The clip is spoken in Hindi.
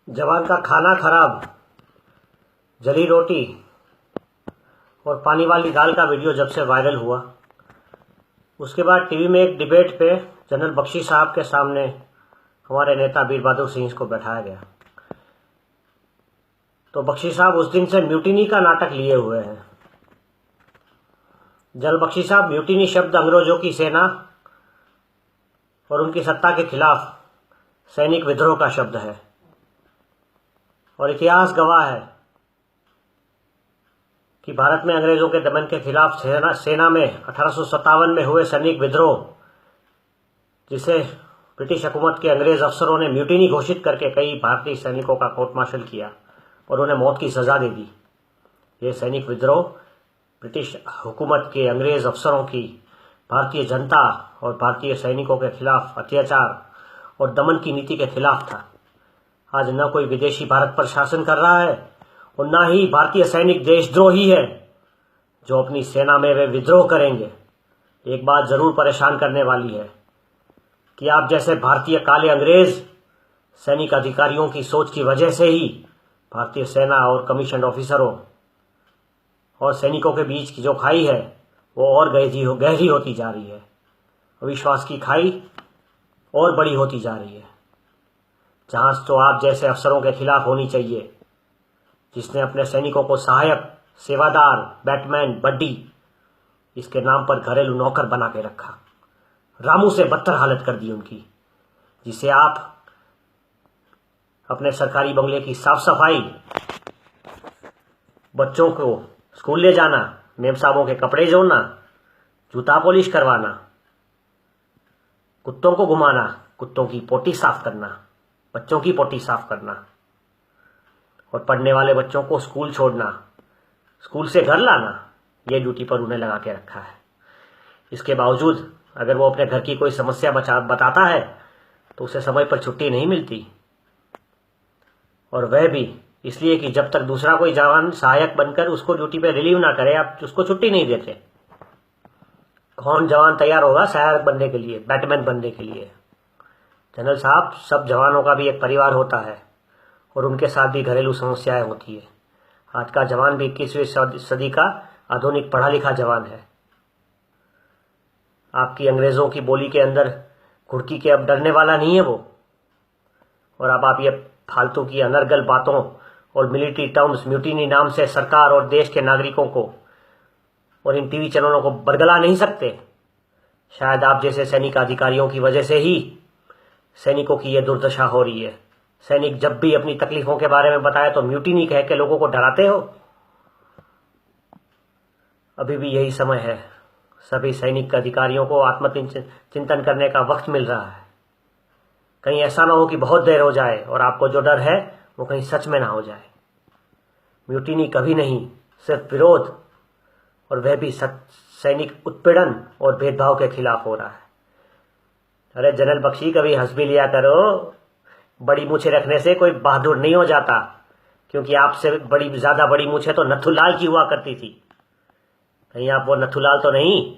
जवान का खाना खराब, जली रोटी और पानी वाली दाल का वीडियो जब से वायरल हुआ, उसके बाद टीवी में एक डिबेट पे जनरल बख्शी साहब के सामने हमारे नेता वीर बहादुर सिंह को बैठाया गया। तो बख्शी साहब उस दिन से म्यूटिनी का नाटक लिए हुए हैं। जनरल बख्शी साहब, म्यूटिनी शब्द अंग्रेजों की सेना और उनकी सत्ता के खिलाफ सैनिक विद्रोह का शब्द है और इतिहास गवाह है कि भारत में अंग्रेजों के दमन के खिलाफ सेना में 1857 में हुए सैनिक विद्रोह, जिसे ब्रिटिश हुकूमत के अंग्रेज अफसरों ने म्यूटिनी घोषित करके कई भारतीय सैनिकों का कोर्ट मार्शल किया और उन्हें मौत की सजा दे दी। ये सैनिक विद्रोह ब्रिटिश हुकूमत के अंग्रेज अफसरों की भारतीय जनता और भारतीय सैनिकों के खिलाफ अत्याचार और दमन की नीति के खिलाफ था। आज न कोई विदेशी भारत पर शासन कर रहा है और न ही भारतीय सैनिक देशद्रोही है जो अपनी सेना में वे विद्रोह करेंगे। एक बात जरूर परेशान करने वाली है कि आप जैसे भारतीय काले अंग्रेज सैनिक अधिकारियों की सोच की वजह से ही भारतीय सेना और कमीशन ऑफिसरों और सैनिकों के बीच की जो खाई है वो और गहरी होती जा रही है। अविश्वास की खाई और बड़ी होती जा रही है। जांच तो आप जैसे अफसरों के खिलाफ होनी चाहिए जिसने अपने सैनिकों को सहायक, सेवादार, बैटमैन, बड्डी इसके नाम पर घरेलू नौकर बना के रखा। रामू से बदतर हालत कर दी उनकी, जिसे आप अपने सरकारी बंगले की साफ सफाई, बच्चों को स्कूल ले जाना, मेम साहबों के कपड़े जोड़ना, जूता पॉलिश करवाना, कुत्तों को घुमाना, कुत्तों की पोटी साफ करना, बच्चों की पोटी साफ करना और पढ़ने वाले बच्चों को स्कूल छोड़ना, स्कूल से घर लाना, ये ड्यूटी पर उन्हें लगा के रखा है। इसके बावजूद अगर वो अपने घर की कोई समस्या बताता है तो उसे समय पर छुट्टी नहीं मिलती, और वह भी इसलिए कि जब तक दूसरा कोई जवान सहायक बनकर उसको ड्यूटी पे रिलीव ना करे आप उसको छुट्टी नहीं देते। कौन जवान तैयार होगा सहायक बनने के लिए, बैटमैन बनने के लिए? जनरल साहब, सब जवानों का भी एक परिवार होता है और उनके साथ भी घरेलू समस्याएं होती है। आज का जवान भी 21वीं सदी का आधुनिक पढ़ा लिखा जवान है। आपकी अंग्रेजों की बोली के अंदर घुड़की के अब डरने वाला नहीं है वो। और अब आप ये फालतू की अनर्गल बातों और मिलिट्री टर्म्स, म्यूटिनी नाम से सरकार और देश के नागरिकों को और इन टीवी चैनलों को बरगला नहीं सकते। शायद आप जैसे सैनिक अधिकारियों की वजह से ही सैनिकों की यह दुर्दशा हो रही है। सैनिक जब भी अपनी तकलीफों के बारे में बताए तो म्यूटिनी कह के लोगों को डराते हो। अभी भी यही समय है, सभी सैनिक अधिकारियों को आत्मचिंतन करने का वक्त मिल रहा है। कहीं ऐसा ना हो कि बहुत देर हो जाए और आपको जो डर है वो कहीं सच में ना हो जाए। म्यूटिनी कभी नहीं, सिर्फ विरोध, और वह भी सैनिक उत्पीड़न और भेदभाव के खिलाफ हो रहा है। अरे जनरल बख्शी, कभी हंस भी लिया करो। बड़ी मूछें रखने से कोई बहादुर नहीं हो जाता, क्योंकि आपसे ज्यादा बड़ी मूछें तो नथुलाल की हुआ करती थी। कहीं आप वो नथुलाल तो नहीं?